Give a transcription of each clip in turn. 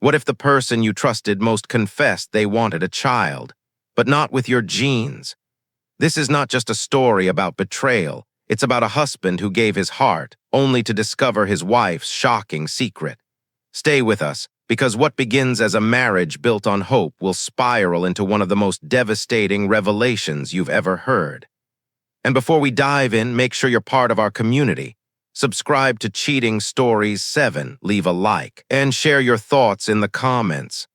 What if the person you trusted most confessed they wanted a child, but not with your genes? This is not just a story about betrayal. It's about a husband who gave his heart, only to discover his wife's shocking secret. Stay with us, because what begins as a marriage built on hope will spiral into one of the most devastating revelations you've ever heard. And before we dive in, make sure you're part of our community. Subscribe to Cheating Stories 7, leave a like, and share your thoughts in the comments.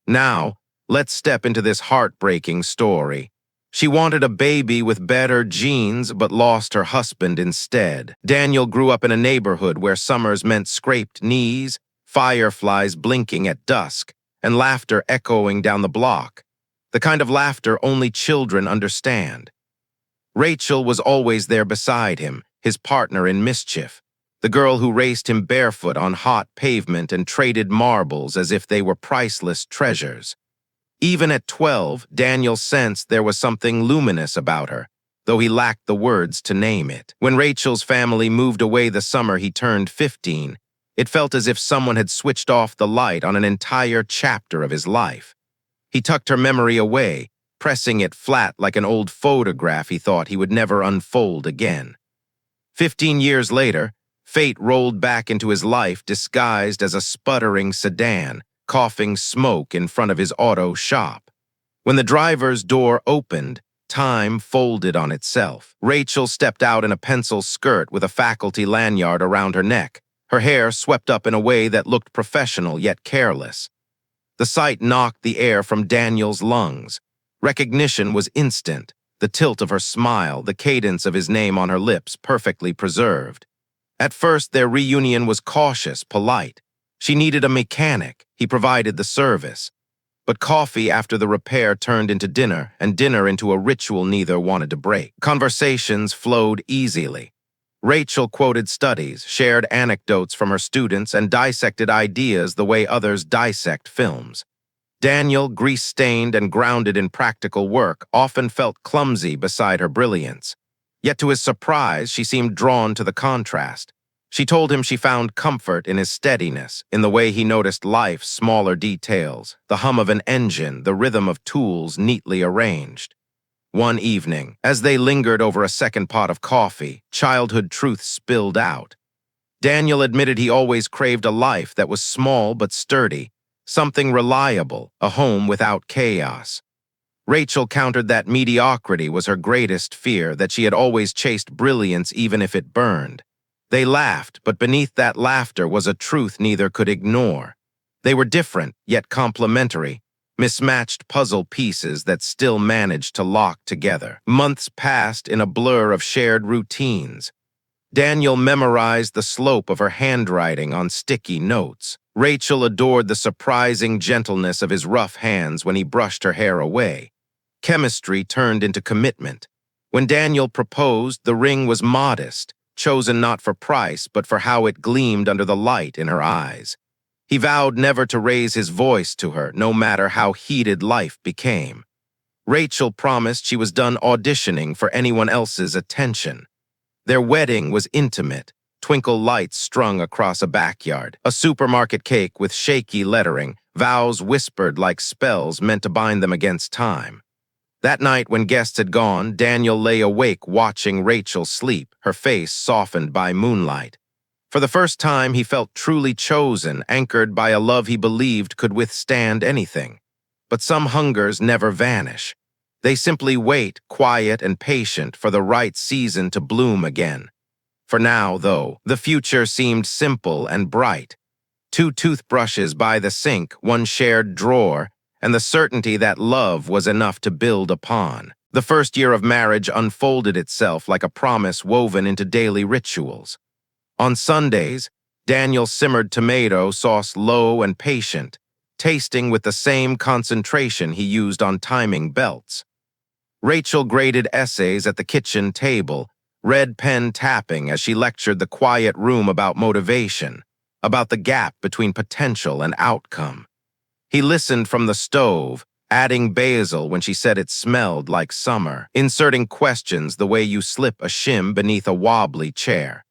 Now, let's step into this heartbreaking story. She wanted a baby with better genes but lost her husband instead. Daniel grew up in a neighborhood where summers meant scraped knees, fireflies blinking at dusk, and laughter echoing down the block. The kind of laughter only children understand. Rachel was always there beside him, his partner in mischief, the girl who raced him barefoot on hot pavement and traded marbles as if they were priceless treasures. Even at 12, Daniel sensed there was something luminous about her, though he lacked the words to name it. When Rachel's family moved away the summer he turned 15, it felt as if someone had switched off the light on an entire chapter of his life. He tucked her memory away, pressing it flat like an old photograph he thought he would never unfold again. 15 years later, fate rolled back into his life disguised as a sputtering sedan, coughing smoke in front of his auto shop. When the driver's door opened, time folded on itself. Rachel stepped out in a pencil skirt with a faculty lanyard around her neck, her hair swept up in a way that looked professional yet careless. The sight knocked the air from Daniel's lungs. Recognition was instant, the tilt of her smile, the cadence of his name on her lips perfectly preserved. At first, their reunion was cautious, polite. She needed a mechanic. He provided the service. But coffee after the repair turned into dinner, and dinner into a ritual neither wanted to break. Conversations flowed easily. Rachel quoted studies, shared anecdotes from her students, and dissected ideas the way others dissect films. Daniel, grease-stained and grounded in practical work, often felt clumsy beside her brilliance. Yet to his surprise, she seemed drawn to the contrast. She told him she found comfort in his steadiness, in the way he noticed life's smaller details, the hum of an engine, the rhythm of tools neatly arranged. One evening, as they lingered over a second pot of coffee, childhood truths spilled out. Daniel admitted he always craved a life that was small but sturdy, something reliable, a home without chaos. Rachel countered that mediocrity was her greatest fear, that she had always chased brilliance even if it burned. They laughed, but beneath that laughter was a truth neither could ignore. They were different, yet complementary, mismatched puzzle pieces that still managed to lock together. Months passed in a blur of shared routines. Daniel memorized the slope of her handwriting on sticky notes. Rachel adored the surprising gentleness of his rough hands when he brushed her hair away. Chemistry turned into commitment. When Daniel proposed, the ring was modest, chosen not for price but for how it gleamed under the light in her eyes. He vowed never to raise his voice to her, no matter how heated life became. Rachel promised she was done auditioning for anyone else's attention. Their wedding was intimate, twinkle lights strung across a backyard, a supermarket cake with shaky lettering, vows whispered like spells meant to bind them against time. That night, when guests had gone, Daniel lay awake watching Rachel sleep, her face softened by moonlight. For the first time, he felt truly chosen, anchored by a love he believed could withstand anything. But some hungers never vanish. They simply wait, quiet and patient, for the right season to bloom again. For now, though, the future seemed simple and bright. 2 toothbrushes by the sink, one shared drawer, and the certainty that love was enough to build upon. The first year of marriage unfolded itself like a promise woven into daily rituals. On Sundays, Daniel simmered tomato sauce low and patient, tasting with the same concentration he used on timing belts. Rachel graded essays at the kitchen table, red pen tapping as she lectured the quiet room about motivation, about the gap between potential and outcome. He listened from the stove, adding basil when she said it smelled like summer, inserting questions the way you slip a shim beneath a wobbly chair.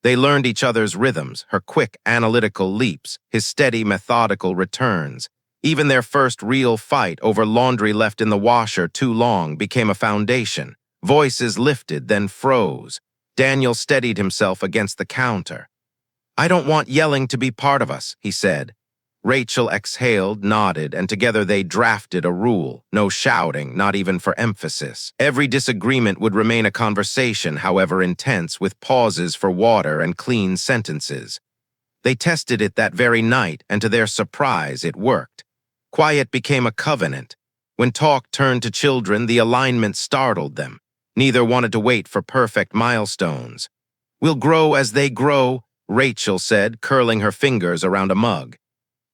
They learned each other's rhythms, her quick, analytical leaps, his steady, methodical returns. Even their first real fight over laundry left in the washer too long became a foundation. Voices lifted, then froze. Daniel steadied himself against the counter. "I don't want yelling to be part of us," he said. Rachel exhaled, nodded, and together they drafted a rule. No shouting, not even for emphasis. Every disagreement would remain a conversation, however intense, with pauses for water and clean sentences. They tested it that very night, and to their surprise, it worked. Quiet became a covenant. When talk turned to children, the alignment startled them. Neither wanted to wait for perfect milestones. "We'll grow as they grow," Rachel said, curling her fingers around a mug.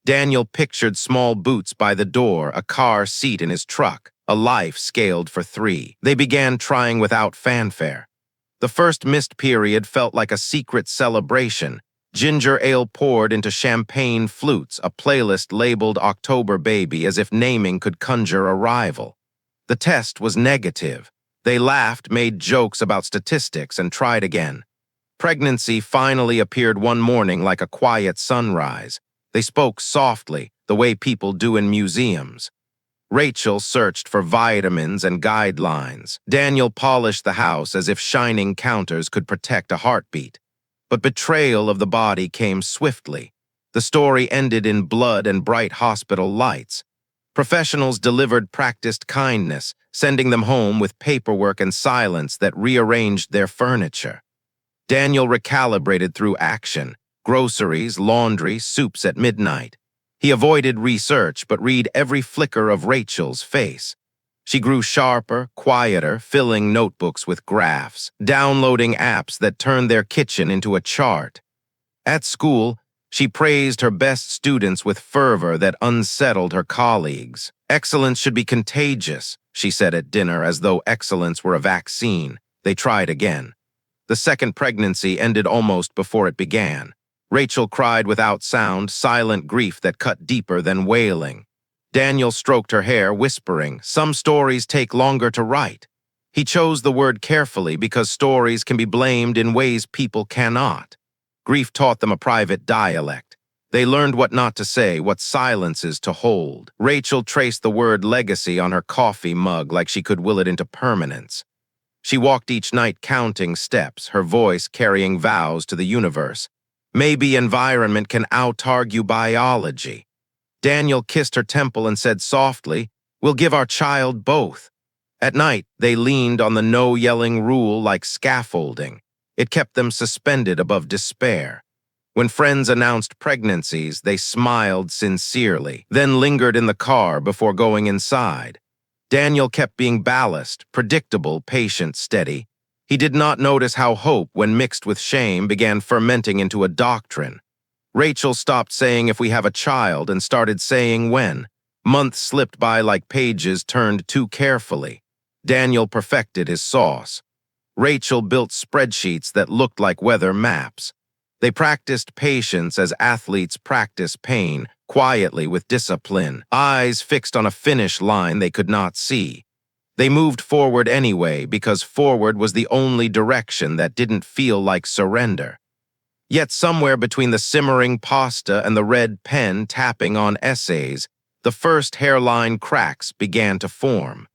Daniel pictured small boots by the door, a car seat in his truck, a life scaled for 3. They began trying without fanfare. The first missed period felt like a secret celebration. Ginger ale poured into champagne flutes, a playlist labeled October Baby as if naming could conjure a rival. The test was negative. They laughed, made jokes about statistics, and tried again. Pregnancy finally appeared one morning like a quiet sunrise. They spoke softly, the way people do in museums. Rachel searched for vitamins and guidelines. Daniel polished the house as if shining counters could protect a heartbeat. But betrayal of the body came swiftly. The story ended in blood and bright hospital lights. Professionals delivered practiced kindness, sending them home with paperwork and silence that rearranged their furniture. Daniel recalibrated through action. Groceries, laundry, soups at midnight. He avoided research, but read every flicker of Rachel's face. She grew sharper, quieter, filling notebooks with graphs, downloading apps that turned their kitchen into a chart. At school, she praised her best students with fervor that unsettled her colleagues. "Excellence should be contagious," she said at dinner, as though excellence were a vaccine. They tried again. The second pregnancy ended almost before it began. Rachel cried without sound, silent grief that cut deeper than wailing. Daniel stroked her hair, whispering, "Some stories take longer to write." He chose the word carefully because stories can be blamed in ways people cannot. Grief taught them a private dialect. They learned what not to say, what silences to hold. Rachel traced the word legacy on her coffee mug like she could will it into permanence. She walked each night counting steps, her voice carrying vows to the universe. Maybe environment can out-argue biology. Daniel kissed her temple and said softly, "We'll give our child both." At night, they leaned on the no-yelling rule like scaffolding. It kept them suspended above despair. When friends announced pregnancies, they smiled sincerely, then lingered in the car before going inside. Daniel kept being ballast, predictable, patient, steady. He did not notice how hope, when mixed with shame, began fermenting into a doctrine. Rachel stopped saying "if we have a child" and started saying "when." Months slipped by like pages turned too carefully. Daniel perfected his sauce. Rachel built spreadsheets that looked like weather maps. They practiced patience as athletes practice pain, quietly with discipline, eyes fixed on a finish line they could not see. They moved forward anyway because forward was the only direction that didn't feel like surrender. Yet somewhere between the simmering pasta and the red pen tapping on essays, the first hairline cracks began to form.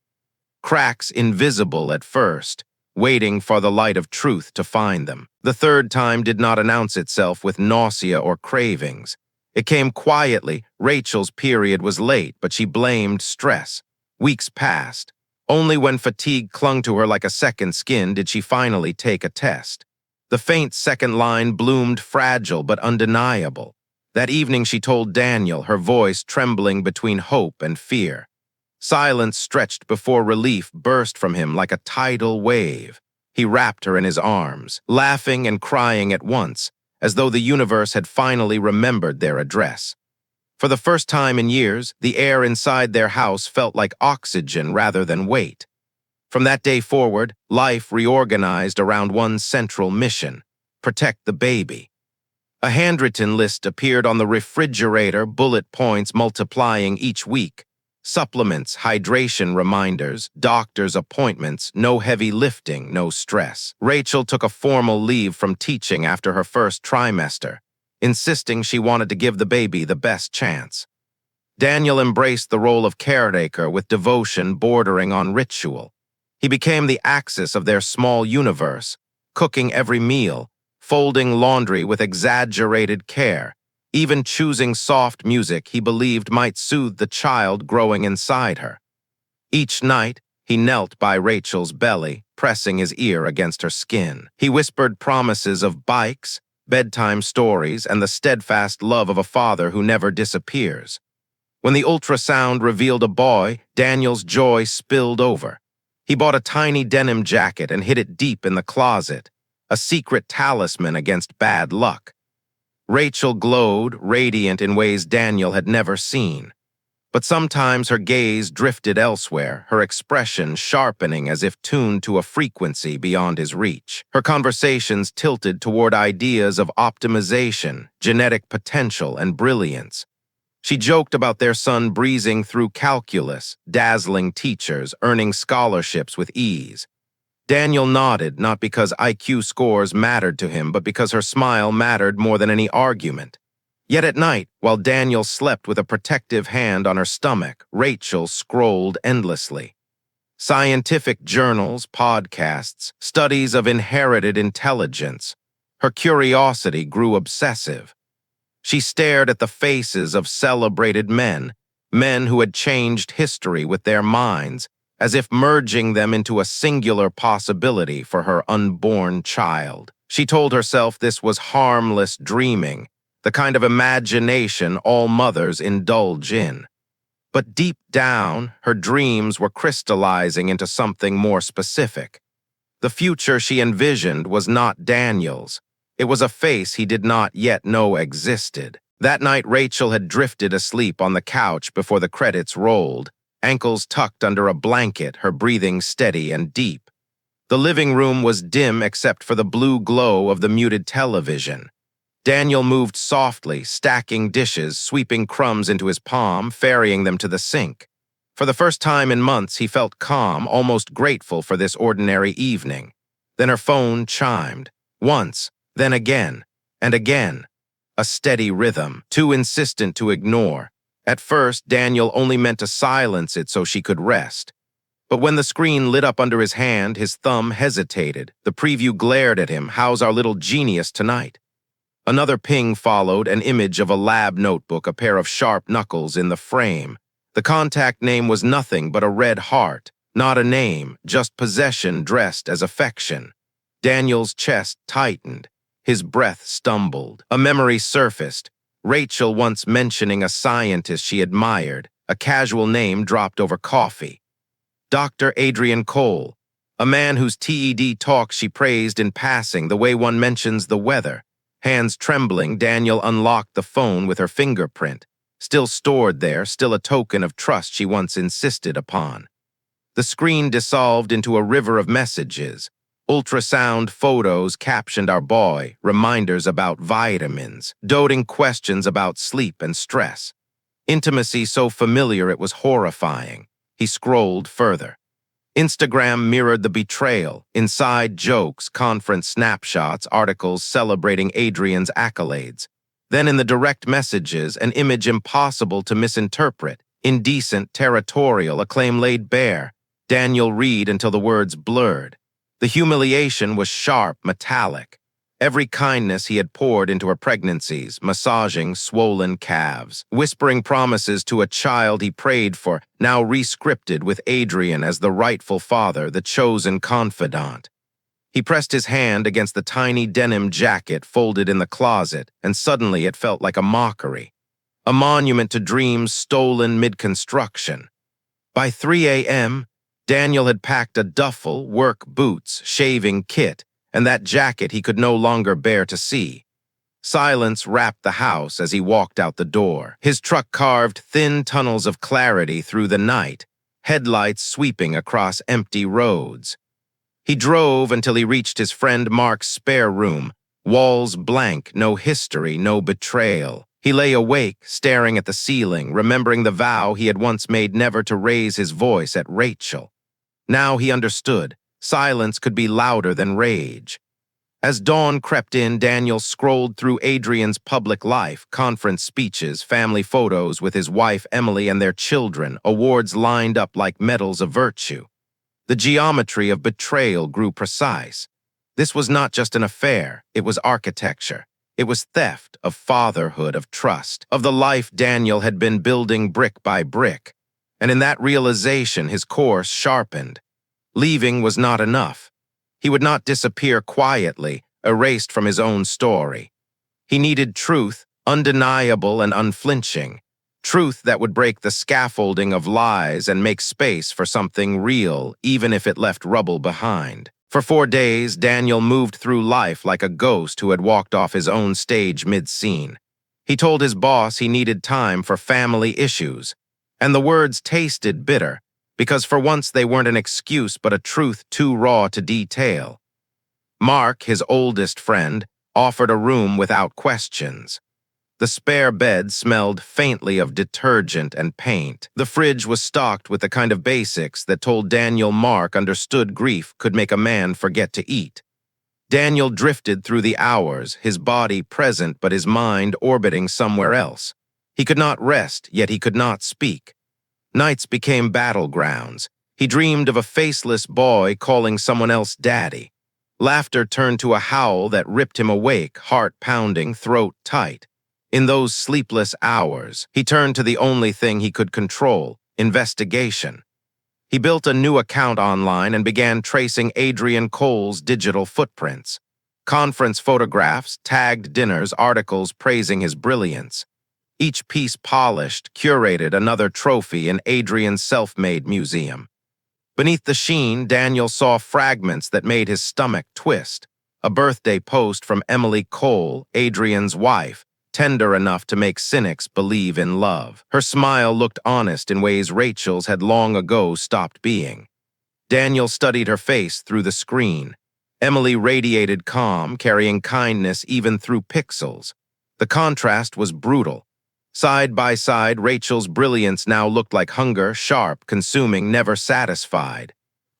Cracks invisible at first, waiting for the light of truth to find them. The third time did not announce itself with nausea or cravings. It came quietly. Rachel's period was late, but she blamed stress. Weeks passed. Only when fatigue clung to her like a second skin did she finally take a test. The faint second line bloomed fragile but undeniable. That evening she told Daniel, her voice trembling between hope and fear. Silence stretched before relief burst from him like a tidal wave. He wrapped her in his arms, laughing and crying at once, as though the universe had finally remembered their address. For the first time in years, the air inside their house felt like oxygen rather than weight. From that day forward, life reorganized around one central mission: protect the baby. A handwritten list appeared on the refrigerator, bullet points multiplying each week. Supplements, hydration reminders, doctor's appointments, no heavy lifting, no stress. Rachel took a formal leave from teaching after her first trimester, insisting she wanted to give the baby the best chance. Daniel embraced the role of caretaker with devotion bordering on ritual. He became the axis of their small universe, cooking every meal, folding laundry with exaggerated care, even choosing soft music he believed might soothe the child growing inside her. Each night, he knelt by Rachel's belly, pressing his ear against her skin. He whispered promises of bikes, bedtime stories, and the steadfast love of a father who never disappears. When the ultrasound revealed a boy, Daniel's joy spilled over. He bought a tiny denim jacket and hid it deep in the closet, a secret talisman against bad luck. Rachel glowed, radiant in ways Daniel had never seen. But sometimes her gaze drifted elsewhere, her expression sharpening as if tuned to a frequency beyond his reach. Her conversations tilted toward ideas of optimization, genetic potential, and brilliance. She joked about their son breezing through calculus, dazzling teachers, earning scholarships with ease. Daniel nodded, not because IQ scores mattered to him, but because her smile mattered more than any argument. Yet at night, while Daniel slept with a protective hand on her stomach, Rachel scrolled endlessly. Scientific journals, podcasts, studies of inherited intelligence. Her curiosity grew obsessive. She stared at the faces of celebrated men, men who had changed history with their minds, as if merging them into a singular possibility for her unborn child. She told herself this was harmless dreaming, the kind of imagination all mothers indulge in. But deep down, her dreams were crystallizing into something more specific. The future she envisioned was not Daniel's. It was a face he did not yet know existed. That night, Rachel had drifted asleep on the couch before the credits rolled, ankles tucked under a blanket, her breathing steady and deep. The living room was dim except for the blue glow of the muted television. Daniel moved softly, stacking dishes, sweeping crumbs into his palm, ferrying them to the sink. For the first time in months, he felt calm, almost grateful for this ordinary evening. Then her phone chimed. Once, then again, and again. A steady rhythm, too insistent to ignore. At first, Daniel only meant to silence it so she could rest. But when the screen lit up under his hand, his thumb hesitated. The preview glared at him. How's our little genius tonight? Another ping followed, an image of a lab notebook, a pair of sharp knuckles in the frame. The contact name was nothing but a red heart. Not a name, just possession dressed as affection. Daniel's chest tightened. His breath stumbled. A memory surfaced. Rachel once mentioning a scientist she admired. A casual name dropped over coffee. Dr. Adrian Cole, a man whose TED talk she praised in passing, the way one mentions the weather. Hands trembling, Daniel unlocked the phone with her fingerprint, still stored there, still a token of trust she once insisted upon. The screen dissolved into a river of messages. Ultrasound photos captioned our boy, reminders about vitamins, doting questions about sleep and stress. Intimacy so familiar it was horrifying. He scrolled further. Instagram mirrored the betrayal, inside jokes, conference snapshots, articles celebrating Adrian's accolades. Then in the direct messages, an image impossible to misinterpret, indecent, territorial, a claim laid bare. Daniel read until the words blurred. The humiliation was sharp, metallic. Every kindness he had poured into her pregnancies, massaging swollen calves, whispering promises to a child he prayed for, now re-scripted with Adrian as the rightful father, the chosen confidant. He pressed his hand against the tiny denim jacket folded in the closet, and suddenly it felt like a mockery. A monument to dreams stolen mid-construction. By 3 a.m., Daniel had packed a duffel, work boots, shaving kit, and that jacket he could no longer bear to see. Silence wrapped the house as he walked out the door. His truck carved thin tunnels of clarity through the night, headlights sweeping across empty roads. He drove until he reached his friend Mark's spare room, walls blank, no history, no betrayal. He lay awake, staring at the ceiling, remembering the vow he had once made never to raise his voice at Rachel. Now he understood. Silence could be louder than rage. As dawn crept in, Daniel scrolled through Adrian's public life, conference speeches, family photos with his wife Emily and their children, awards lined up like medals of virtue. The geometry of betrayal grew precise. This was not just an affair, it was architecture. It was theft of fatherhood, of trust, of the life Daniel had been building brick by brick. And in that realization, his course sharpened. Leaving was not enough. He would not disappear quietly, erased from his own story. He needed truth, undeniable and unflinching. Truth that would break the scaffolding of lies and make space for something real, even if it left rubble behind. For 4 days, Daniel moved through life like a ghost who had walked off his own stage mid-scene. He told his boss he needed time for family issues, and the words tasted bitter, because for once they weren't an excuse but a truth too raw to detail. Mark, his oldest friend, offered a room without questions. The spare bed smelled faintly of detergent and paint. The fridge was stocked with the kind of basics that told Daniel Mark understood grief could make a man forget to eat. Daniel drifted through the hours, his body present but his mind orbiting somewhere else. He could not rest, yet he could not speak. Nights became battlegrounds. He dreamed of a faceless boy calling someone else daddy. Laughter turned to a howl that ripped him awake, heart pounding, throat tight. In those sleepless hours, he turned to the only thing he could control, investigation. He built a new account online and began tracing Adrian Cole's digital footprints. Conference photographs, tagged dinners, articles praising his brilliance. Each piece polished, curated, another trophy in Adrian's self-made museum. Beneath the sheen, Daniel saw fragments that made his stomach twist. A birthday post from Emily Cole, Adrian's wife, tender enough to make cynics believe in love. Her smile looked honest in ways Rachel's had long ago stopped being. Daniel studied her face through the screen. Emily radiated calm, carrying kindness even through pixels. The contrast was brutal. Side by side, Rachel's brilliance now looked like hunger, sharp, consuming, never satisfied.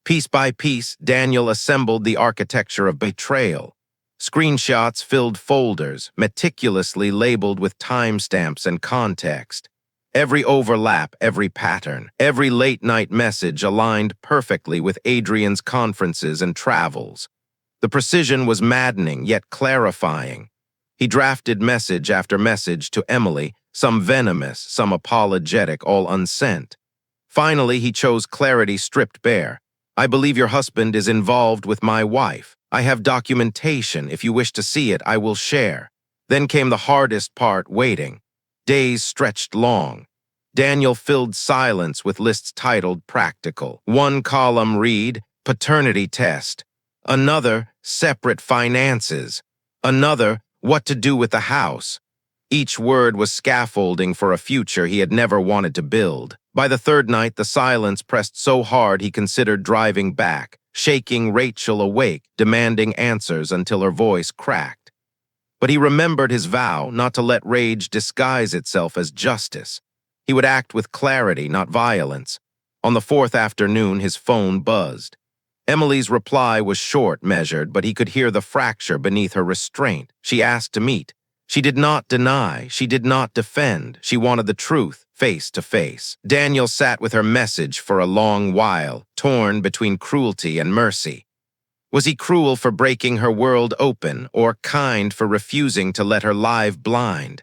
Piece by piece, Daniel assembled the architecture of betrayal. Screenshots filled folders, meticulously labeled with timestamps and context. Every overlap, every pattern, every late-night message aligned perfectly with Adrian's conferences and travels. The precision was maddening, yet clarifying. He drafted message after message to Emily, some venomous, some apologetic, all unsent. Finally, he chose clarity stripped bare. I believe your husband is involved with my wife. I have documentation. If you wish to see it, I will share. Then came the hardest part, waiting. Days stretched long. Daniel filled silence with lists titled practical. One column read, paternity test. Another, separate finances. Another, what to do with the house. Each word was scaffolding for a future he had never wanted to build. By the third night, the silence pressed so hard he considered driving back, shaking Rachel awake, demanding answers until her voice cracked. But he remembered his vow not to let rage disguise itself as justice. He would act with clarity, not violence. On the 4th afternoon, his phone buzzed. Emily's reply was short, measured, but he could hear the fracture beneath her restraint. She asked to meet. She did not deny, she did not defend. She wanted the truth, face to face. Daniel sat with her message for a long while, torn between cruelty and mercy. Was he cruel for breaking her world open, or kind for refusing to let her lie blind?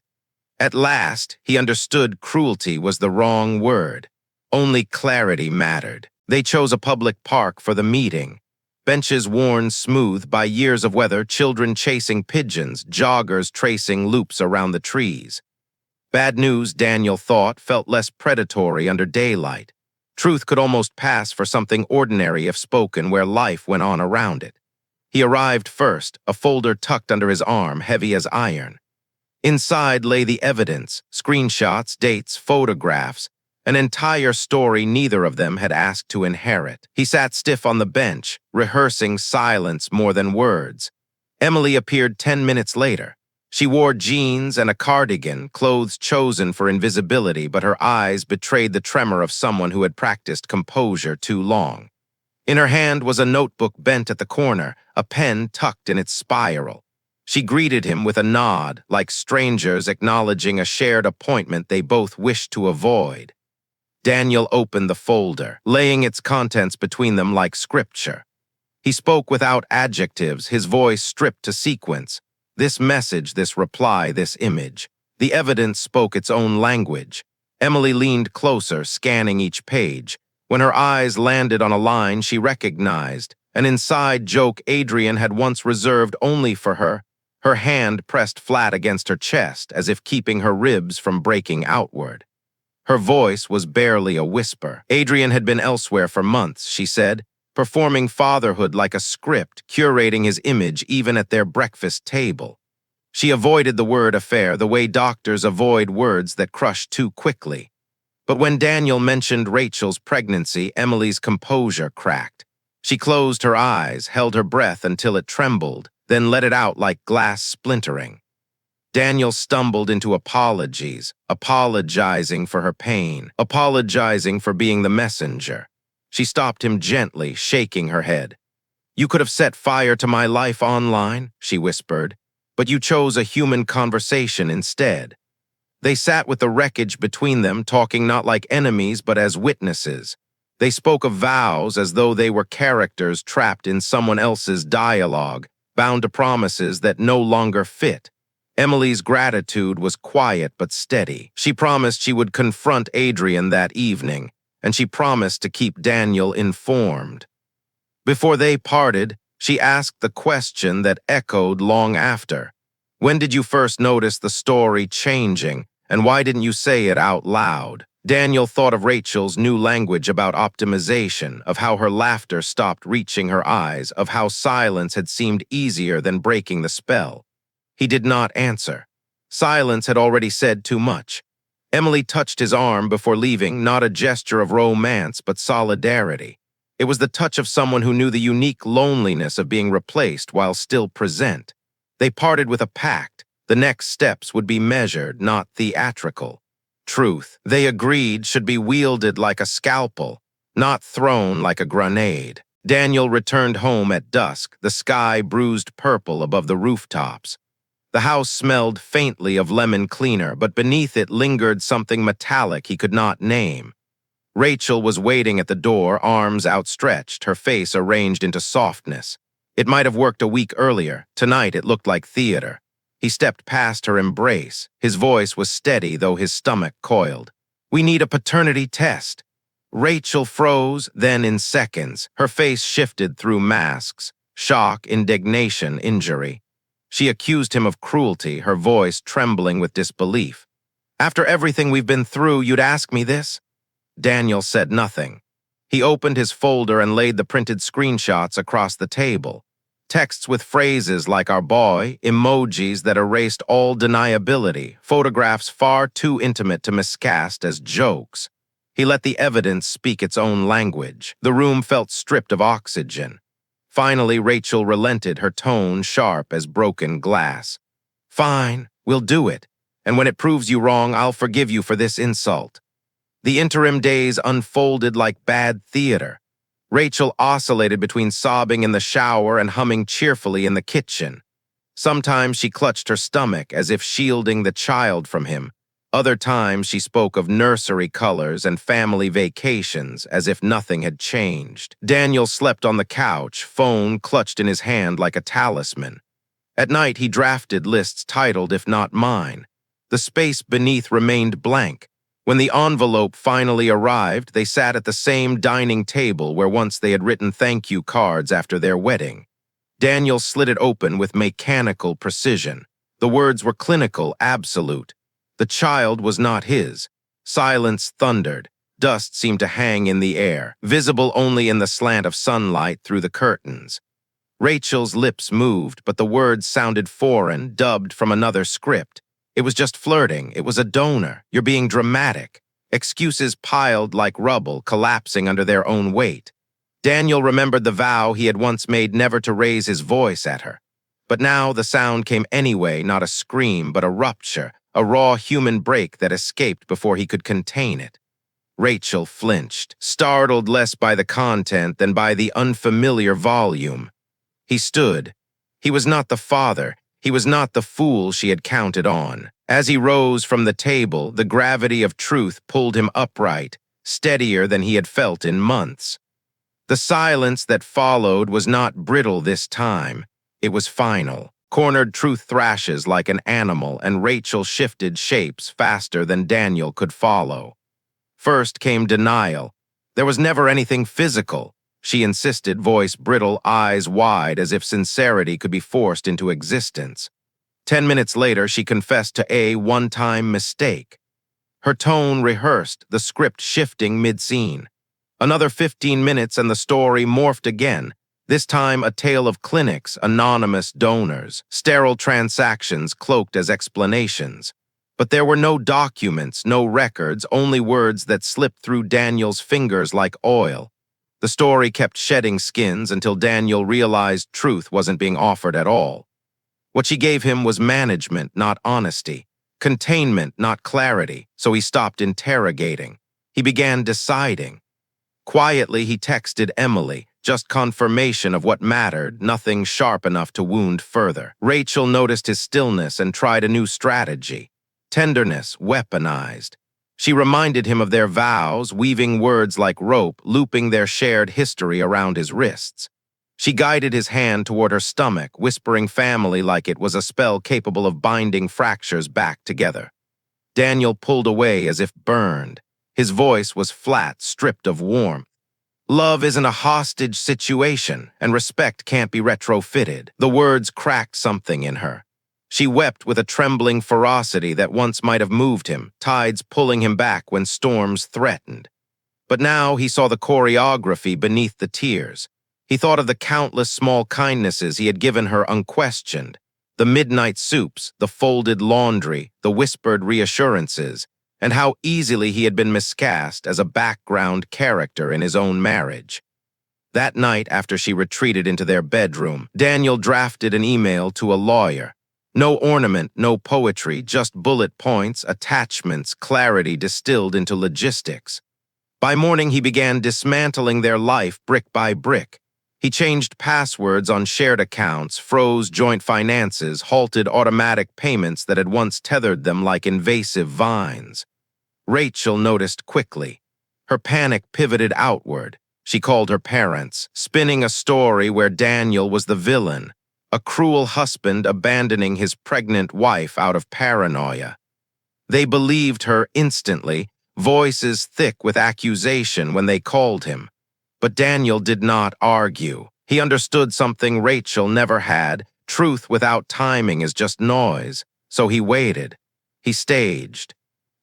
At last, he understood cruelty was the wrong word. Only clarity mattered. They chose a public park for the meeting. Benches worn smooth by years of weather, children chasing pigeons, joggers tracing loops around the trees. Bad news, Daniel thought, felt less predatory under daylight. Truth could almost pass for something ordinary if spoken where life went on around it. He arrived first, a folder tucked under his arm, heavy as iron. Inside lay the evidence, screenshots, dates, photographs, an entire story neither of them had asked to inherit. He sat stiff on the bench, rehearsing silence more than words. Emily appeared 10 minutes later. She wore jeans and a cardigan, clothes chosen for invisibility, but her eyes betrayed the tremor of someone who had practiced composure too long. In her hand was a notebook bent at the corner, a pen tucked in its spiral. She greeted him with a nod, like strangers acknowledging a shared appointment they both wished to avoid. Daniel opened the folder, laying its contents between them like scripture. He spoke without adjectives, his voice stripped to sequence. This message, this reply, this image. The evidence spoke its own language. Emily leaned closer, scanning each page. When her eyes landed on a line she recognized, an inside joke Adrian had once reserved only for her, her hand pressed flat against her chest as if keeping her ribs from breaking outward. Her voice was barely a whisper. Adrian had been elsewhere for months, she said, performing fatherhood like a script, curating his image even at their breakfast table. She avoided the word affair the way doctors avoid words that crush too quickly. But when Daniel mentioned Rachel's pregnancy, Emily's composure cracked. She closed her eyes, held her breath until it trembled, then let it out like glass splintering. Daniel stumbled into apologies, apologizing for her pain, apologizing for being the messenger. She stopped him gently, shaking her head. "You could have set fire to my life online," she whispered, "but you chose a human conversation instead." They sat with the wreckage between them, talking not like enemies but as witnesses. They spoke of vows as though they were characters trapped in someone else's dialogue, bound to promises that no longer fit. Emily's gratitude was quiet but steady. She promised she would confront Adrian that evening, and she promised to keep Daniel informed. Before they parted, she asked the question that echoed long after. "When did you first notice the story changing, and why didn't you say it out loud?" Daniel thought of Rachel's new language about optimization, of how her laughter stopped reaching her eyes, of how silence had seemed easier than breaking the spell. He did not answer. Silence had already said too much. Emily touched his arm before leaving, not a gesture of romance but solidarity. It was the touch of someone who knew the unique loneliness of being replaced while still present. They parted with a pact. The next steps would be measured, not theatrical. Truth, they agreed, should be wielded like a scalpel, not thrown like a grenade. Daniel returned home at dusk, the sky bruised purple above the rooftops. The house smelled faintly of lemon cleaner, but beneath it lingered something metallic he could not name. Rachel was waiting at the door, arms outstretched, her face arranged into softness. It might have worked a week earlier. Tonight it looked like theater. He stepped past her embrace. His voice was steady, though his stomach coiled. "We need a paternity test." Rachel froze, then in seconds, her face shifted through masks, shock, indignation, injury. She accused him of cruelty, her voice trembling with disbelief. "After everything we've been through, you'd ask me this?" Daniel said nothing. He opened his folder and laid the printed screenshots across the table. Texts with phrases like "our boy," emojis that erased all deniability, photographs far too intimate to miscast as jokes. He let the evidence speak its own language. The room felt stripped of oxygen. Finally, Rachel relented, her tone sharp as broken glass. "Fine, we'll do it. And when it proves you wrong, I'll forgive you for this insult." The interim days unfolded like bad theater. Rachel oscillated between sobbing in the shower and humming cheerfully in the kitchen. Sometimes she clutched her stomach as if shielding the child from him. Other times she spoke of nursery colors and family vacations as if nothing had changed. Daniel slept on the couch, phone clutched in his hand like a talisman. At night he drafted lists titled "If Not Mine." The space beneath remained blank. When the envelope finally arrived, they sat at the same dining table where once they had written thank you cards after their wedding. Daniel slid it open with mechanical precision. The words were clinical, absolute. The child was not his. Silence thundered. Dust seemed to hang in the air, visible only in the slant of sunlight through the curtains. Rachel's lips moved, but the words sounded foreign, dubbed from another script. It was just flirting. It was a donor. "You're being dramatic." Excuses piled like rubble, collapsing under their own weight. Daniel remembered the vow he had once made never to raise his voice at her. But now the sound came anyway, not a scream, but a rupture, a raw human break that escaped before he could contain it. Rachel flinched, startled less by the content than by the unfamiliar volume. He stood. He was not the father. He was not the fool she had counted on. As he rose from the table, the gravity of truth pulled him upright, steadier than he had felt in months. The silence that followed was not brittle this time. It was final. Cornered truth thrashes like an animal, and Rachel shifted shapes faster than Daniel could follow. First came denial. There was never anything physical. She insisted, voice brittle, eyes wide, as if sincerity could be forced into existence. 10 minutes later, she confessed to a one-time mistake. Her tone rehearsed, the script shifting mid-scene. Another 15 minutes and the story morphed again, this time a tale of clinics, anonymous donors, sterile transactions cloaked as explanations. But there were no documents, no records, only words that slipped through Daniel's fingers like oil. The story kept shedding skins until Daniel realized truth wasn't being offered at all. What she gave him was management, not honesty, containment, not clarity, so he stopped interrogating. He began deciding. Quietly, he texted Emily, just confirmation of what mattered, nothing sharp enough to wound further. Rachel noticed his stillness and tried a new strategy. Tenderness weaponized. She reminded him of their vows, weaving words like rope, looping their shared history around his wrists. She guided his hand toward her stomach, whispering family like it was a spell capable of binding fractures back together. Daniel pulled away as if burned. His voice was flat, stripped of warmth. Love isn't a hostage situation, and respect can't be retrofitted. The words cracked something in her. She wept with a trembling ferocity that once might have moved him, tides pulling him back when storms threatened. But now he saw the choreography beneath the tears. He thought of the countless small kindnesses he had given her unquestioned, the midnight soups, the folded laundry, the whispered reassurances, and how easily he had been miscast as a background character in his own marriage. That night, after she retreated into their bedroom, Daniel drafted an email to a lawyer. No ornament, no poetry, just bullet points, attachments, clarity distilled into logistics. By morning, he began dismantling their life brick by brick. He changed passwords on shared accounts, froze joint finances, halted automatic payments that had once tethered them like invasive vines. Rachel noticed quickly. Her panic pivoted outward. She called her parents, spinning a story where Daniel was the villain, a cruel husband abandoning his pregnant wife out of paranoia. They believed her instantly, voices thick with accusation when they called him. But Daniel did not argue. He understood something Rachel never had. Truth without timing is just noise. So he waited. He staged.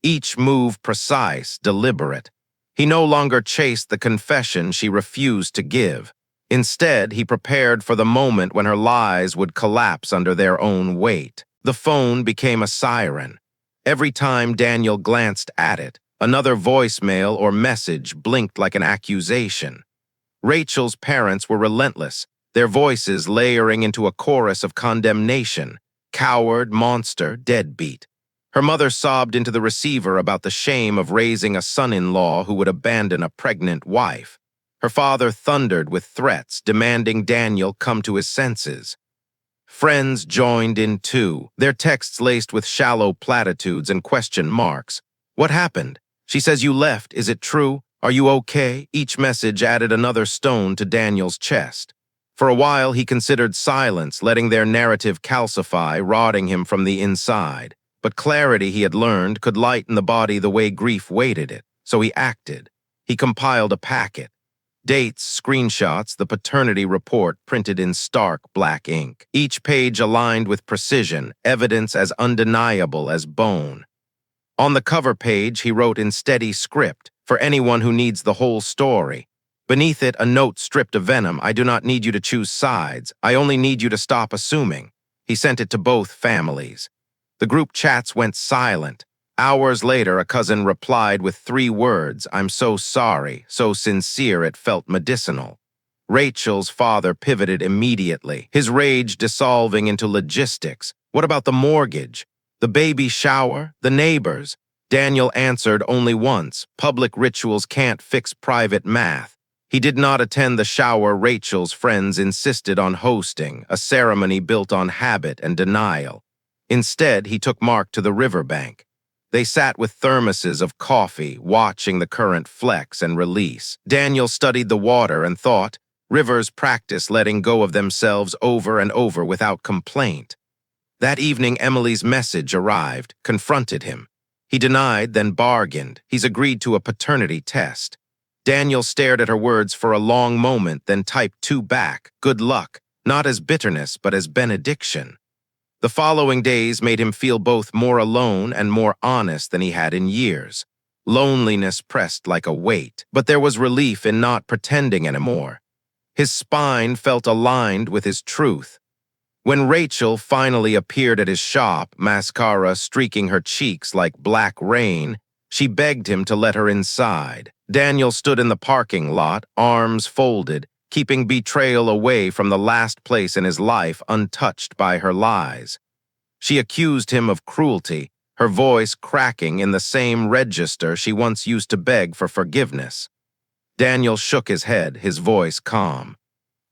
Each move precise, deliberate. He no longer chased the confession she refused to give. Instead, he prepared for the moment when her lies would collapse under their own weight. The phone became a siren. Every time Daniel glanced at it, another voicemail or message blinked like an accusation. Rachel's parents were relentless, their voices layering into a chorus of condemnation. Coward, monster, deadbeat. Her mother sobbed into the receiver about the shame of raising a son-in-law who would abandon a pregnant wife. Her father thundered with threats, demanding Daniel come to his senses. Friends joined in too, their texts laced with shallow platitudes and question marks. What happened? She says you left. Is it true? Are you okay? Each message added another stone to Daniel's chest. For a while, he considered silence, letting their narrative calcify, rotting him from the inside. But clarity, he had learned, could lighten the body the way grief weighted it. So he acted. He compiled a packet. Dates, screenshots, the paternity report printed in stark black ink. Each page aligned with precision, evidence as undeniable as bone. On the cover page, he wrote in steady script, for anyone who needs the whole story. Beneath it, a note stripped of venom. I do not need you to choose sides. I only need you to stop assuming. He sent it to both families. The group chats went silent. Hours later, a cousin replied with 3 words, I'm so sorry, so sincere it felt medicinal. Rachel's father pivoted immediately, his rage dissolving into logistics. What about the mortgage? The baby shower? The neighbors? Daniel answered only once. Public rituals can't fix private math. He did not attend the shower Rachel's friends insisted on hosting, a ceremony built on habit and denial. Instead, he took Mark to the riverbank. They sat with thermoses of coffee, watching the current flex and release. Daniel studied the water and thought, rivers practice letting go of themselves over and over without complaint. That evening, Emily's message arrived, confronted him. He denied, then bargained. He's agreed to a paternity test. Daniel stared at her words for a long moment, then typed two back, good luck, not as bitterness, but as benediction. The following days made him feel both more alone and more honest than he had in years. Loneliness pressed like a weight, but there was relief in not pretending anymore. His spine felt aligned with his truth. When Rachel finally appeared at his shop, mascara streaking her cheeks like black rain, she begged him to let her inside. Daniel stood in the parking lot, arms folded, keeping betrayal away from the last place in his life untouched by her lies. She accused him of cruelty, her voice cracking in the same register she once used to beg for forgiveness. Daniel shook his head, his voice calm.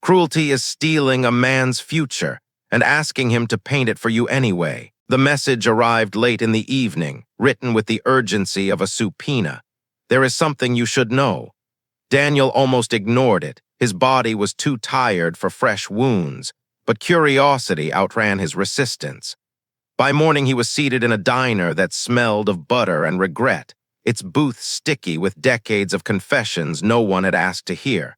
Cruelty is stealing a man's future and asking him to paint it for you anyway. The message arrived late in the evening, written with the urgency of a subpoena. There is something you should know. Daniel almost ignored it. His body was too tired for fresh wounds, but curiosity outran his resistance. By morning, he was seated in a diner that smelled of butter and regret, its booth sticky with decades of confessions no one had asked to hear.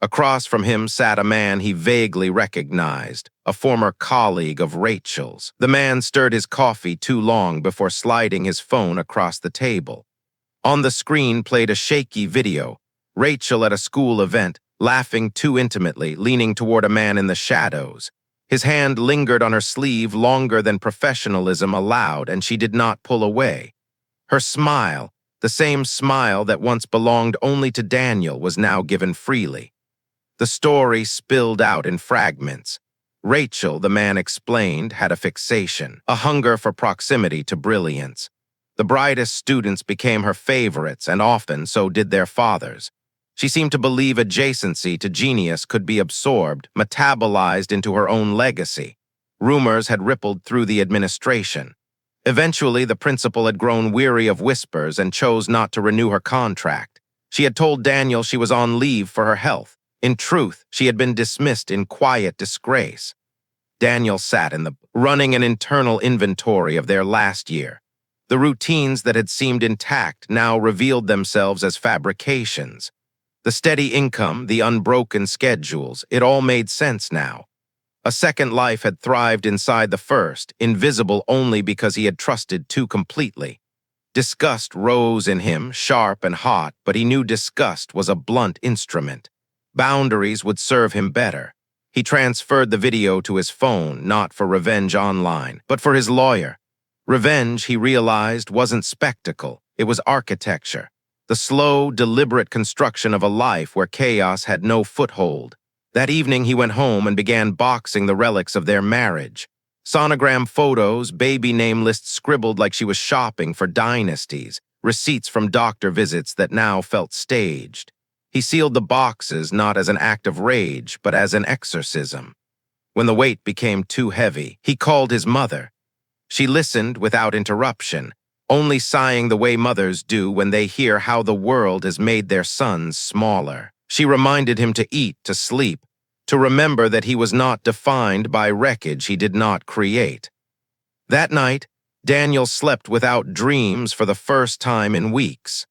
Across from him sat a man he vaguely recognized, a former colleague of Rachel's. The man stirred his coffee too long before sliding his phone across the table. On the screen played a shaky video, Rachel at a school event, laughing too intimately, leaning toward a man in the shadows. His hand lingered on her sleeve longer than professionalism allowed, and she did not pull away. Her smile, the same smile that once belonged only to Daniel, was now given freely. The story spilled out in fragments. Rachel, the man explained, had a fixation, a hunger for proximity to brilliance. The brightest students became her favorites, and often so did their fathers. She seemed to believe adjacency to genius could be absorbed, metabolized into her own legacy. Rumors had rippled through the administration. Eventually, the principal had grown weary of whispers and chose not to renew her contract. She had told Daniel she was on leave for her health. In truth, she had been dismissed in quiet disgrace. Daniel sat in the running an internal inventory of their last year. The routines that had seemed intact now revealed themselves as fabrications. The steady income, the unbroken schedules, it all made sense now. A second life had thrived inside the first, invisible only because he had trusted too completely. Disgust rose in him, sharp and hot, but he knew disgust was a blunt instrument. Boundaries would serve him better. He transferred the video to his phone, not for revenge online, but for his lawyer. Revenge, he realized, wasn't spectacle, it was architecture. The slow, deliberate construction of a life where chaos had no foothold. That evening he went home and began boxing the relics of their marriage. Sonogram photos, baby name lists scribbled like she was shopping for dynasties, receipts from doctor visits that now felt staged. He sealed the boxes not as an act of rage, but as an exorcism. When the weight became too heavy, he called his mother. She listened without interruption, only sighing the way mothers do when they hear how the world has made their sons smaller. She reminded him to eat, to sleep, to remember that he was not defined by wreckage he did not create. That night, Daniel slept without dreams for the first time in weeks.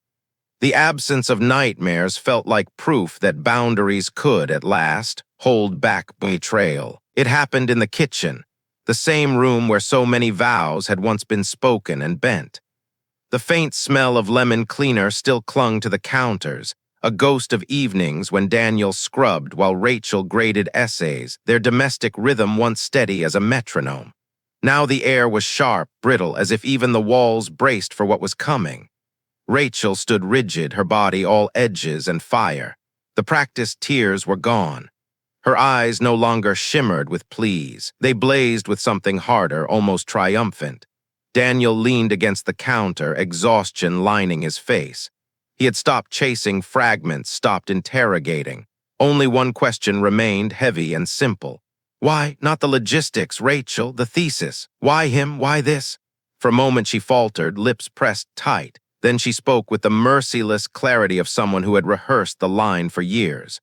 The absence of nightmares felt like proof that boundaries could, at last, hold back betrayal. It happened in the kitchen, the same room where so many vows had once been spoken and bent. The faint smell of lemon cleaner still clung to the counters, a ghost of evenings when Daniel scrubbed while Rachel graded essays, their domestic rhythm once steady as a metronome. Now the air was sharp, brittle, as if even the walls braced for what was coming. Rachel stood rigid, her body all edges and fire. The practiced tears were gone. Her eyes no longer shimmered with pleas. They blazed with something harder, almost triumphant. Daniel leaned against the counter, exhaustion lining his face. He had stopped chasing fragments, stopped interrogating. Only one question remained, heavy and simple. Why? Not the logistics, Rachel, the thesis. Why him? Why this? For a moment she faltered, lips pressed tight. Then she spoke with the merciless clarity of someone who had rehearsed the line for years.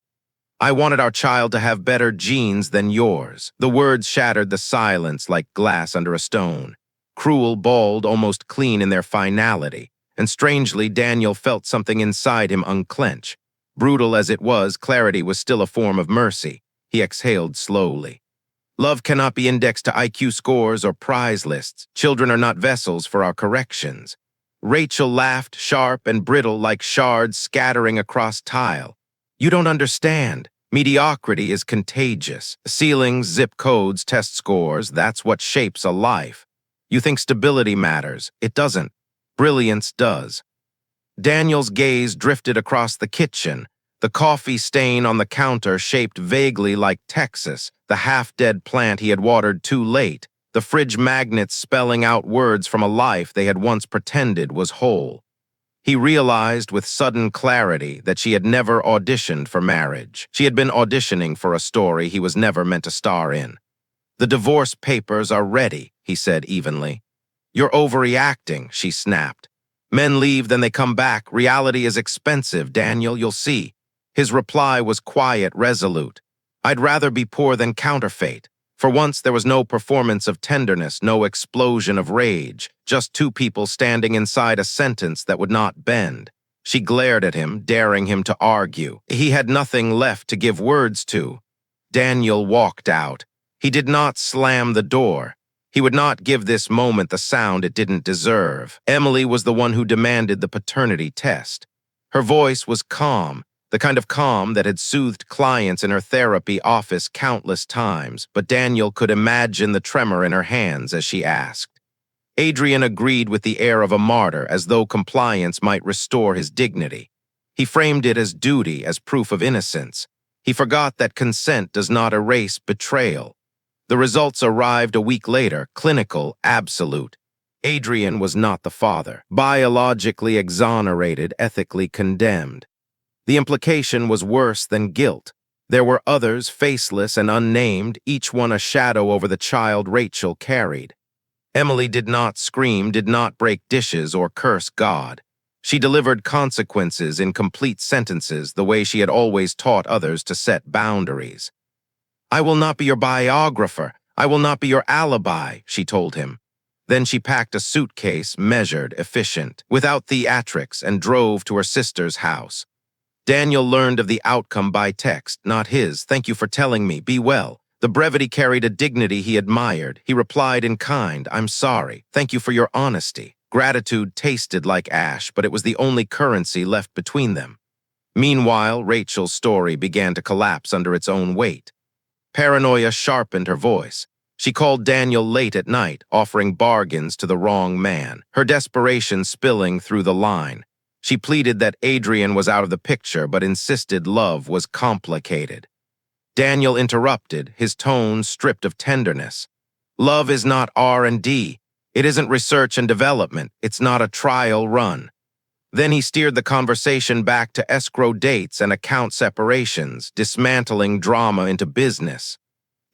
I wanted our child to have better genes than yours. The words shattered the silence like glass under a stone. Cruel, bald, almost clean in their finality. And strangely, Daniel felt something inside him unclench. Brutal as it was, clarity was still a form of mercy. He exhaled slowly. Love cannot be indexed to IQ scores or prize lists. Children are not vessels for our corrections. Rachel laughed, sharp and brittle like shards scattering across tile. You don't understand. Mediocrity is contagious. Ceilings, zip codes, test scores, that's what shapes a life. You think stability matters. It doesn't. Brilliance does. Daniel's gaze drifted across the kitchen. The coffee stain on the counter shaped vaguely like Texas, the half-dead plant he had watered too late, the fridge magnets spelling out words from a life they had once pretended was whole. He realized with sudden clarity that she had never auditioned for marriage. She had been auditioning for a story he was never meant to star in. The divorce papers are ready, he said evenly. You're overreacting, she snapped. Men leave, then they come back. Reality is expensive, Daniel, you'll see. His reply was quiet, resolute. I'd rather be poor than counterfeit. For once, there was no performance of tenderness, no explosion of rage, just two people standing inside a sentence that would not bend. She glared at him, daring him to argue. He had nothing left to give words to. Daniel walked out. He did not slam the door. He would not give this moment the sound it didn't deserve. Emily was the one who demanded the paternity test. Her voice was calm, the kind of calm that had soothed clients in her therapy office countless times, but Daniel could imagine the tremor in her hands as she asked. Adrian agreed with the air of a martyr, as though compliance might restore his dignity. He framed it as duty, as proof of innocence. He forgot that consent does not erase betrayal. The results arrived a week later, clinical, absolute. Adrian was not the father, biologically exonerated, ethically condemned. The implication was worse than guilt. There were others, faceless and unnamed, each one a shadow over the child Rachel carried. Emily did not scream, did not break dishes or curse God. She delivered consequences in complete sentences, the way she had always taught others to set boundaries. I will not be your biographer. I will not be your alibi, she told him. Then she packed a suitcase, measured, efficient, without theatrics, and drove to her sister's house. Daniel learned of the outcome by text, not his. Thank you for telling me. Be well. The brevity carried a dignity he admired. He replied in kind, I'm sorry. Thank you for your honesty. Gratitude tasted like ash, but it was the only currency left between them. Meanwhile, Rachel's story began to collapse under its own weight. Paranoia sharpened her voice. She called Daniel late at night, offering bargains to the wrong man, her desperation spilling through the line. She pleaded that Adrian was out of the picture, but insisted love was complicated. Daniel interrupted, his tone stripped of tenderness. Love is not R&D. It isn't research and development. It's not a trial run. Then he steered the conversation back to escrow dates and account separations, dismantling drama into business.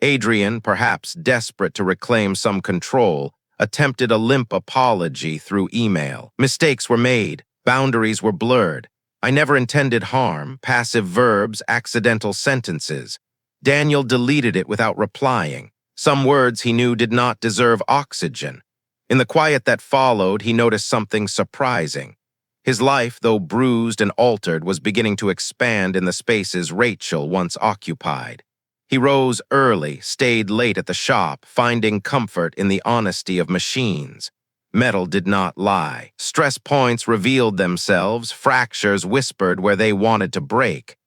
Adrian, perhaps desperate to reclaim some control, attempted a limp apology through email. Mistakes were made. Boundaries were blurred. I never intended harm, passive verbs, accidental sentences. Daniel deleted it without replying. Some words he knew did not deserve oxygen. In the quiet that followed, he noticed something surprising. His life, though bruised and altered, was beginning to expand in the spaces Rachel once occupied. He rose early, stayed late at the shop, finding comfort in the honesty of machines. Metal did not lie. Stress points revealed themselves, fractures whispered where they wanted to break.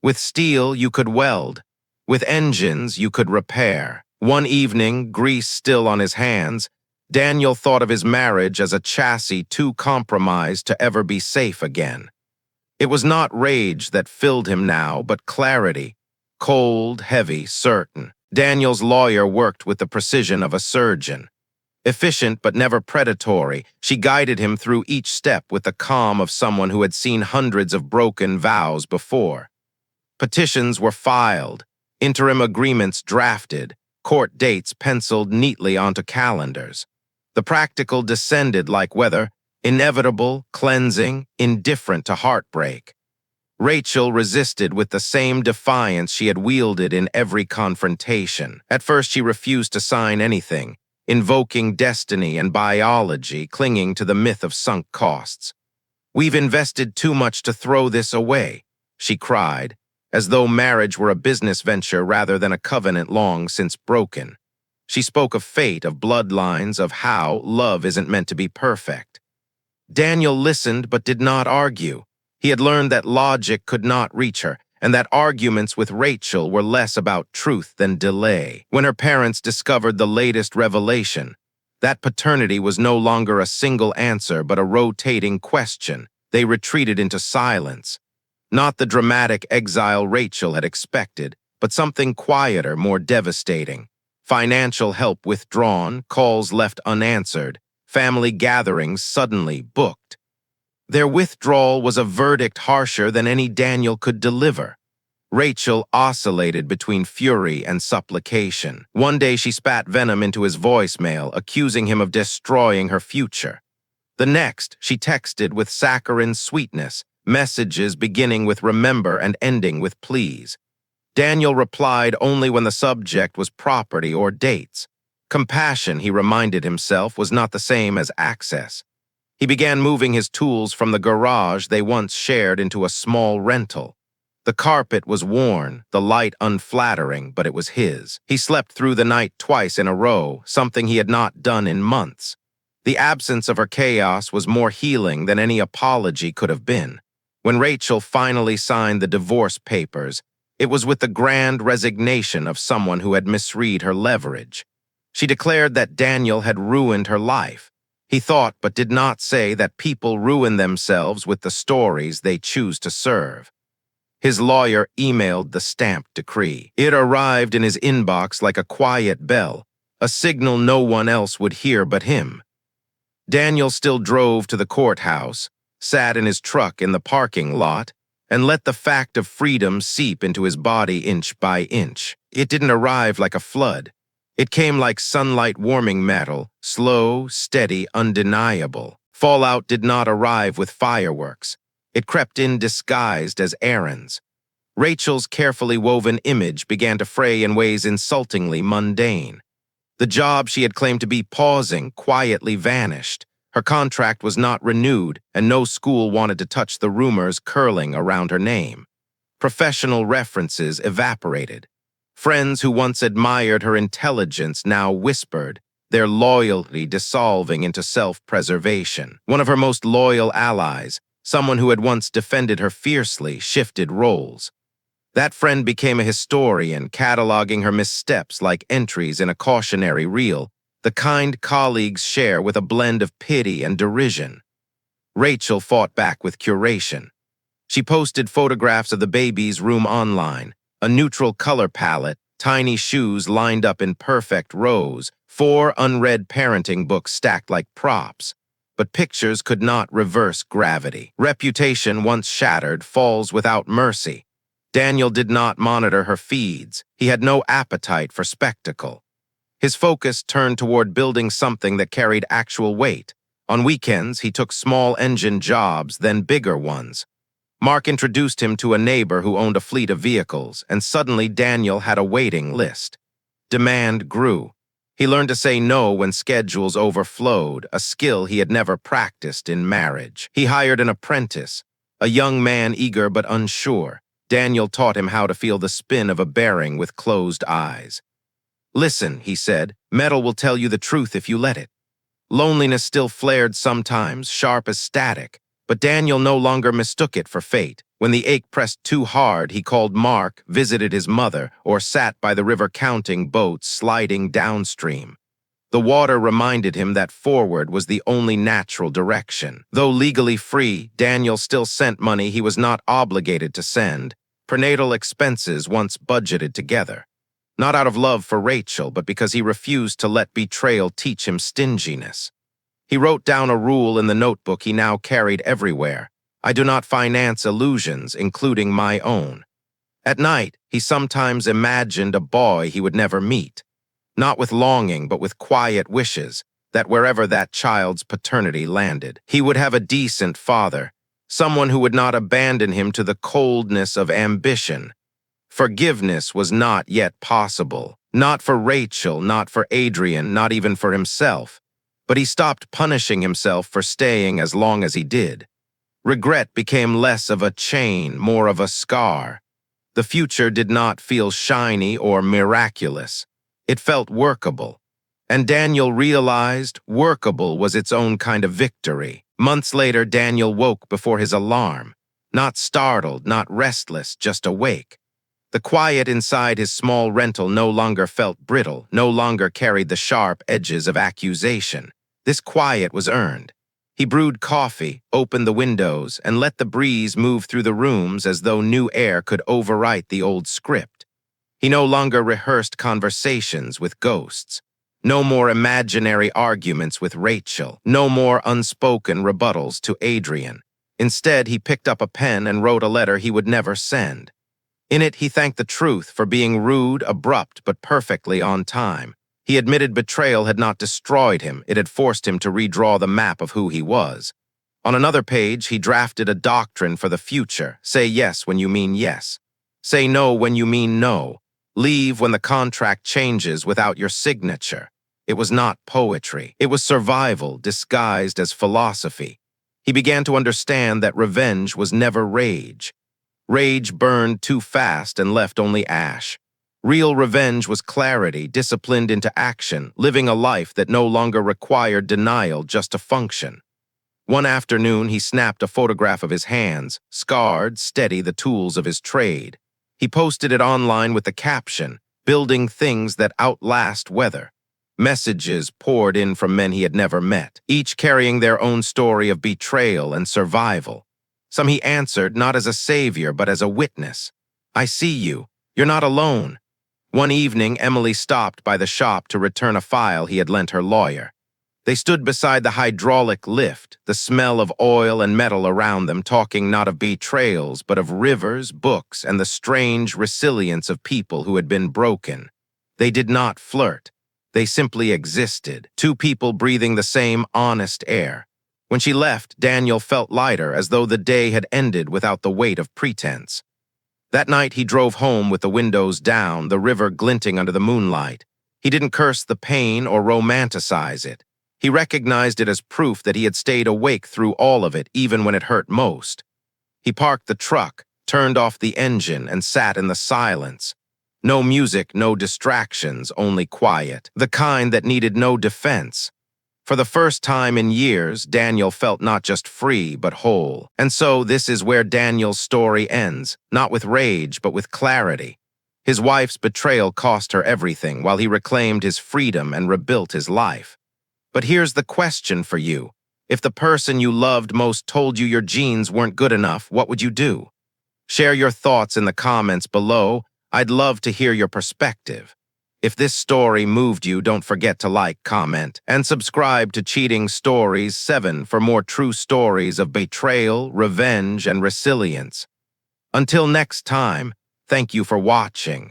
With steel, you could weld. With engines, you could repair. One evening, grease still on his hands, Daniel thought of his marriage as a chassis too compromised to ever be safe again. It was not rage that filled him now, but clarity. Cold, heavy, certain. Daniel's lawyer worked with the precision of a surgeon. Efficient but never predatory, she guided him through each step with the calm of someone who had seen hundreds of broken vows before. Petitions were filed, interim agreements drafted, court dates penciled neatly onto calendars. The practical descended like weather, inevitable, cleansing, indifferent to heartbreak. Rachel resisted with the same defiance she had wielded in every confrontation. At first she refused to sign anything, invoking destiny and biology, clinging to the myth of sunk costs. "We've invested too much to throw this away," she cried, as though marriage were a business venture rather than a covenant long since broken. She spoke of fate, of bloodlines, of how love isn't meant to be perfect. Daniel listened but did not argue. He had learned that logic could not reach her, and that arguments with Rachel were less about truth than delay. When her parents discovered the latest revelation, that paternity was no longer a single answer but a rotating question, they retreated into silence. Not the dramatic exile Rachel had expected, but something quieter, more devastating. Financial help withdrawn, calls left unanswered, family gatherings suddenly booked. Their withdrawal was a verdict harsher than any Daniel could deliver. Rachel oscillated between fury and supplication. One day she spat venom into his voicemail, accusing him of destroying her future. The next, she texted with saccharine sweetness, messages beginning with remember and ending with please. Daniel replied only when the subject was property or dates. Compassion, he reminded himself, was not the same as access. He began moving his tools from the garage they once shared into a small rental. The carpet was worn, the light unflattering, but it was his. He slept through the night twice in a row, something he had not done in months. The absence of her chaos was more healing than any apology could have been. When Rachel finally signed the divorce papers, it was with the grand resignation of someone who had misread her leverage. She declared that Daniel had ruined her life. He thought but did not say that people ruin themselves with the stories they choose to serve. His lawyer emailed the stamped decree. It arrived in his inbox like a quiet bell, a signal no one else would hear but him. Daniel still drove to the courthouse, sat in his truck in the parking lot, and let the fact of freedom seep into his body inch by inch. It didn't arrive like a flood. It came like sunlight warming metal, slow, steady, undeniable. Fallout did not arrive with fireworks. It crept in disguised as errands. Rachel's carefully woven image began to fray in ways insultingly mundane. The job she had claimed to be pausing quietly vanished. Her contract was not renewed, and no school wanted to touch the rumors curling around her name. Professional references evaporated. Friends who once admired her intelligence now whispered, their loyalty dissolving into self-preservation. One of her most loyal allies, someone who had once defended her fiercely, shifted roles. That friend became a historian, cataloging her missteps like entries in a cautionary reel, the kind colleagues share with a blend of pity and derision. Rachel fought back with curation. She posted photographs of the baby's room online, a neutral color palette, tiny shoes lined up in perfect rows, 4 unread parenting books stacked like props. But pictures could not reverse gravity. Reputation once shattered falls without mercy. Daniel did not monitor her feeds. He had no appetite for spectacle. His focus turned toward building something that carried actual weight. On weekends, he took small engine jobs, then bigger ones. Mark introduced him to a neighbor who owned a fleet of vehicles, and suddenly Daniel had a waiting list. Demand grew. He learned to say no when schedules overflowed, a skill he had never practiced in marriage. He hired an apprentice, a young man eager but unsure. Daniel taught him how to feel the spin of a bearing with closed eyes. "Listen," he said, "metal will tell you the truth if you let it." Loneliness still flared sometimes, sharp as static. But Daniel no longer mistook it for fate. When the ache pressed too hard, he called Mark, visited his mother, or sat by the river counting boats sliding downstream. The water reminded him that forward was the only natural direction. Though legally free, Daniel still sent money he was not obligated to send, prenatal expenses once budgeted together. Not out of love for Rachel, but because he refused to let betrayal teach him stinginess. He wrote down a rule in the notebook he now carried everywhere. I do not finance illusions, including my own. At night, he sometimes imagined a boy he would never meet. Not with longing, but with quiet wishes, that wherever that child's paternity landed, he would have a decent father, someone who would not abandon him to the coldness of ambition. Forgiveness was not yet possible, not for Rachel, not for Adrian, not even for himself. But he stopped punishing himself for staying as long as he did. Regret became less of a chain, more of a scar. The future did not feel shiny or miraculous. It felt workable. And Daniel realized workable was its own kind of victory. Months later, Daniel woke before his alarm. Not startled, not restless, just awake. The quiet inside his small rental no longer felt brittle, no longer carried the sharp edges of accusation. This quiet was earned. He brewed coffee, opened the windows, and let the breeze move through the rooms as though new air could overwrite the old script. He no longer rehearsed conversations with ghosts. No more imaginary arguments with Rachel. No more unspoken rebuttals to Adrian. Instead, he picked up a pen and wrote a letter he would never send. In it, he thanked the truth for being rude, abrupt, but perfectly on time. He admitted betrayal had not destroyed him, it had forced him to redraw the map of who he was. On another page, he drafted a doctrine for the future. Say yes when you mean yes. Say no when you mean no. Leave when the contract changes without your signature. It was not poetry. It was survival disguised as philosophy. He began to understand that revenge was never rage. Rage burned too fast and left only ash. Real revenge was clarity, disciplined into action, living a life that no longer required denial just to function. One afternoon, he snapped a photograph of his hands, scarred, steady, the tools of his trade. He posted it online with the caption, "Building things that outlast weather." Messages poured in from men he had never met, each carrying their own story of betrayal and survival. Some he answered not as a savior, but as a witness. "I see you. You're not alone." One evening, Emily stopped by the shop to return a file he had lent her lawyer. They stood beside the hydraulic lift, the smell of oil and metal around them, talking not of betrayals, but of rivers, books, and the strange resilience of people who had been broken. They did not flirt. They simply existed, two people breathing the same honest air. When she left, Daniel felt lighter, as though the day had ended without the weight of pretense. That night, he drove home with the windows down, the river glinting under the moonlight. He didn't curse the pain or romanticize it. He recognized it as proof that he had stayed awake through all of it, even when it hurt most. He parked the truck, turned off the engine, and sat in the silence. No music, no distractions, only quiet, the kind that needed no defense. For the first time in years, Daniel felt not just free, but whole. And so this is where Daniel's story ends, not with rage, but with clarity. His wife's betrayal cost her everything, while he reclaimed his freedom and rebuilt his life. But here's the question for you. If the person you loved most told you your genes weren't good enough, what would you do? Share your thoughts in the comments below. I'd love to hear your perspective. If this story moved you, don't forget to like, comment, and subscribe to Cheating Stories 7 for more true stories of betrayal, revenge, and resilience. Until next time, thank you for watching.